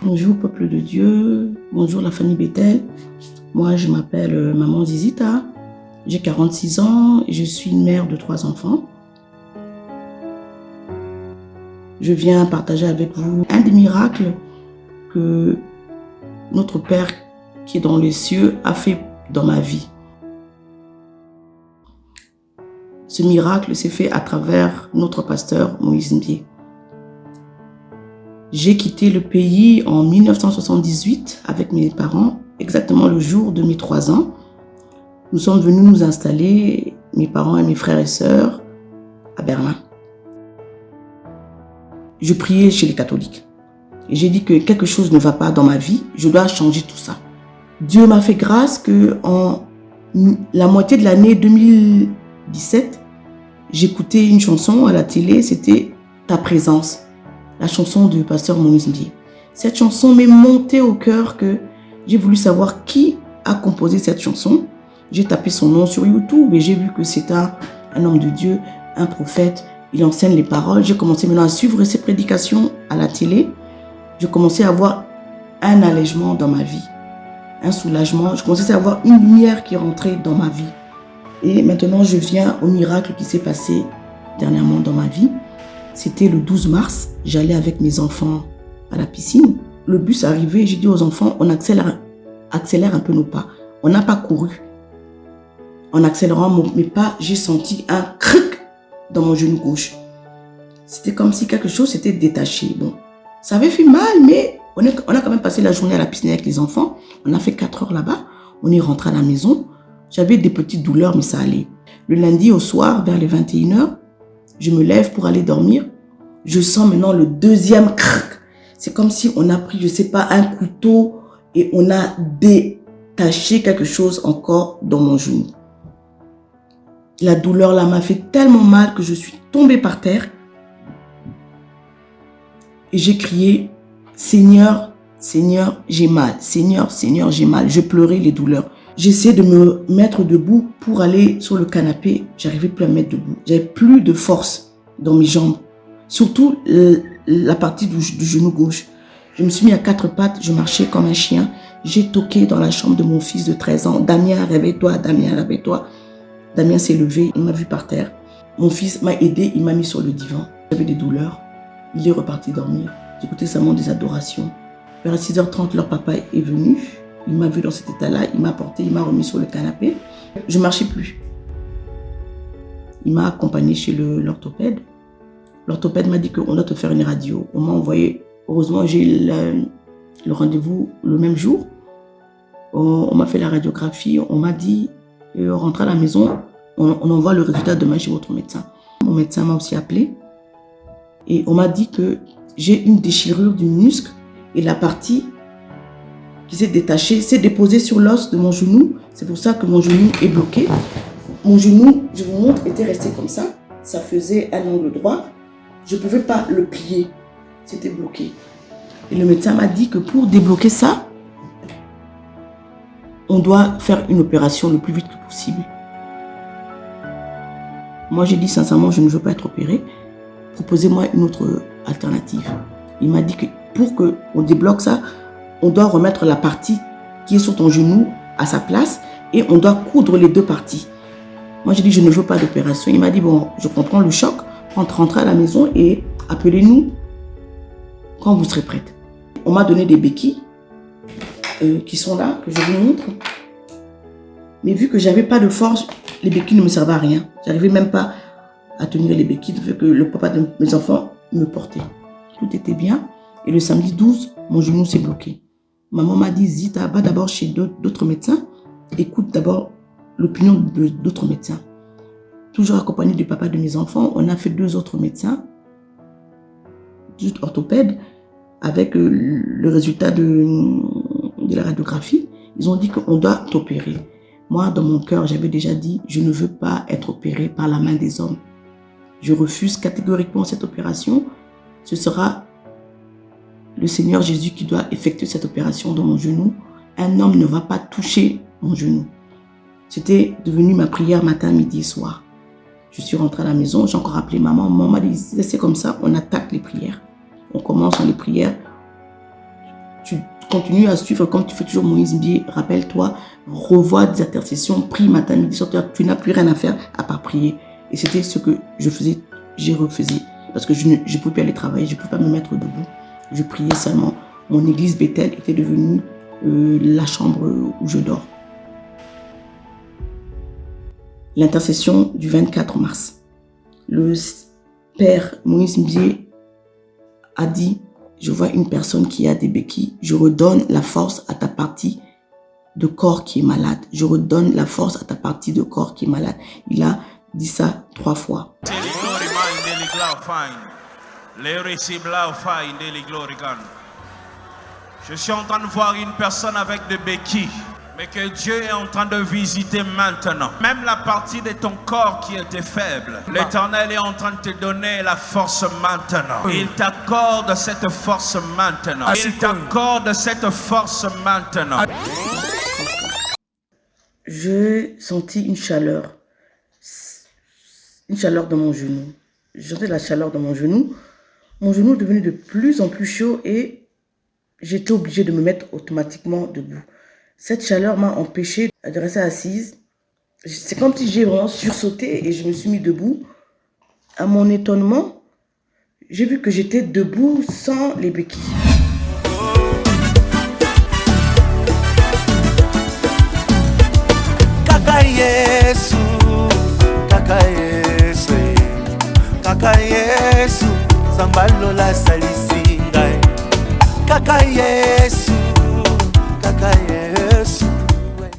Bonjour peuple de Dieu, bonjour la famille Bethel. Moi je m'appelle Maman Zizita, j'ai 46 ans et je suis une mère de 3 enfants. Je viens partager avec vous un des miracles que notre Père qui est dans les cieux a fait dans ma vie. Ce miracle s'est fait à travers notre pasteur Moïse Mbié. J'ai quitté le pays en 1978 avec mes parents, exactement le jour de mes 3 ans. Nous sommes venus nous installer, mes parents et mes frères et sœurs, à Berlin. Je priais chez les catholiques. Et j'ai dit que quelque chose ne va pas dans ma vie, je dois changer tout ça. Dieu m'a fait grâce qu'en la moitié de l'année 2017, j'écoutais une chanson à la télé, c'était « Ta présence ». La chanson du pasteur Moïse Mbié. Cette chanson m'est montée au cœur que j'ai voulu savoir qui a composé cette chanson. J'ai tapé son nom sur YouTube et j'ai vu que c'est un homme de Dieu, un prophète. Il enseigne les paroles. J'ai commencé maintenant à suivre ses prédications à la télé. Je commençais à avoir un allègement dans ma vie, un soulagement. Je commençais à avoir une lumière qui rentrait dans ma vie. Et maintenant, je viens au miracle qui s'est passé dernièrement dans ma vie. C'était le 12 mars, j'allais avec mes enfants à la piscine. Le bus arrivait, j'ai dit aux enfants, on accélère un peu nos pas. On n'a pas couru. En accélérant mes pas, j'ai senti un cric dans mon genou gauche. C'était comme si quelque chose s'était détaché. Bon, ça avait fait mal, mais on a quand même passé la journée à la piscine avec les enfants. On a fait 4 heures là-bas. On est rentré à la maison. J'avais des petites douleurs, mais ça allait. Le lundi au soir, vers les 21h, je me lève pour aller dormir. Je sens maintenant le deuxième crac. C'est comme si on a pris, je ne sais pas, un couteau et on a détaché quelque chose encore dans mon genou. La douleur là m'a fait tellement mal que je suis tombée par terre. Et j'ai crié, Seigneur, Seigneur, j'ai mal. Seigneur, Seigneur, j'ai mal. Je pleurais les douleurs. J'essayais de me mettre debout pour aller sur le canapé. J'arrivais plus à me mettre debout. J'avais plus de force dans mes jambes. Surtout la partie du genou gauche. Je me suis mis à 4 pattes. Je marchais comme un chien. J'ai toqué dans la chambre de mon fils de 13 ans. Damien, réveille-toi. Damien, réveille-toi. Damien s'est levé. Il m'a vu par terre. Mon fils m'a aidé. Il m'a mis sur le divan. J'avais des douleurs. Il est reparti dormir. J'écoutais seulement des adorations. Vers 6h30, leur papa est venu. Il m'a vu dans cet état-là, il m'a porté, il m'a remis sur le canapé. Je ne marchais plus. Il m'a accompagné chez l'orthopède. L'orthopède m'a dit qu'on doit te faire une radio. On m'a envoyé, heureusement j'ai eu le rendez-vous le même jour. On m'a fait la radiographie, on m'a dit, rentre à la maison, on envoie le résultat demain chez votre médecin. Mon médecin m'a aussi appelé et on m'a dit que j'ai une déchirure du muscle et la partie qui s'est détaché, s'est déposé sur l'os de mon genou. C'est pour ça que mon genou est bloqué. Mon genou, je vous montre, était resté comme ça. Ça faisait un angle droit. Je ne pouvais pas le plier. C'était bloqué. Et le médecin m'a dit que pour débloquer ça, on doit faire une opération le plus vite que possible. Moi, j'ai dit sincèrement, je ne veux pas être opéré. Proposez-moi une autre alternative. Il m'a dit que pour qu'on débloque ça, on doit remettre la partie qui est sur ton genou à sa place et on doit coudre les 2 parties. Moi, j'ai dit, je ne veux pas d'opération. Il m'a dit, bon, je comprends le choc, rentrez à la maison et appelez-nous quand vous serez prête. On m'a donné des béquilles qui sont là, que je vous montre. Mais vu que je n'avais pas de force, les béquilles ne me servaient à rien. Je n'arrivais même pas à tenir les béquilles, vu que le papa de mes enfants me portait. Tout était bien. Et le samedi 12, mon genou s'est bloqué. Maman m'a dit, Zita, va d'abord chez d'autres médecins. Écoute d'abord l'opinion d'autres médecins. Toujours accompagné du papa de mes enfants, on a fait 2 autres médecins, 2 orthopèdes, avec le résultat de la radiographie. Ils ont dit qu'on doit t'opérer. Moi, dans mon cœur, j'avais déjà dit, je ne veux pas être opéré par la main des hommes. Je refuse catégoriquement cette opération. Ce sera le Seigneur Jésus qui doit effectuer cette opération dans mon genou. Un homme ne va pas toucher mon genou. C'était devenu ma prière matin, midi et soir. Je suis rentrée à la maison, j'ai encore appelé maman. Maman m'a dit, c'est comme ça, on attaque les prières. On commence dans les prières. continue à suivre comme tu fais toujours Moïse Mbié. Rappelle-toi, revois des intercessions, prie matin, midi, soir. Tu n'as plus rien à faire à part prier. Et c'était ce que je faisais, j'ai refusé. Parce que je ne pouvais plus aller travailler, je ne pouvais pas me mettre debout. Je priais seulement. Mon église Bethel était devenue la chambre où je dors. L'intercession du 24 mars. Le père Moïse Mbié a dit: je vois une personne qui a des béquilles, je redonne la force à ta partie de corps qui est malade. Je redonne la force à ta partie de corps qui est malade. Il a dit ça 3 fois. Je suis en train de voir une personne avec des béquilles, mais que Dieu est en train de visiter maintenant. Même la partie de ton corps qui était faible, l'Éternel est en train de te donner la force maintenant. Il t'accorde cette force maintenant. Il t'accorde cette force maintenant. J'ai senti une chaleur dans mon genou. Je sentais la chaleur dans mon genou. Mon genou est devenu de plus en plus chaud et j'étais obligée de me mettre automatiquement debout. Cette chaleur m'a empêchée de rester assise. C'est comme si j'ai vraiment sursauté et je me suis mis debout. À mon étonnement, j'ai vu que j'étais debout sans les béquilles. Kaka Yesu, Kaka Yesu, Kaka Yesu, Zambalola salisi ngai. Kaka Yesu, Kaka Yesu.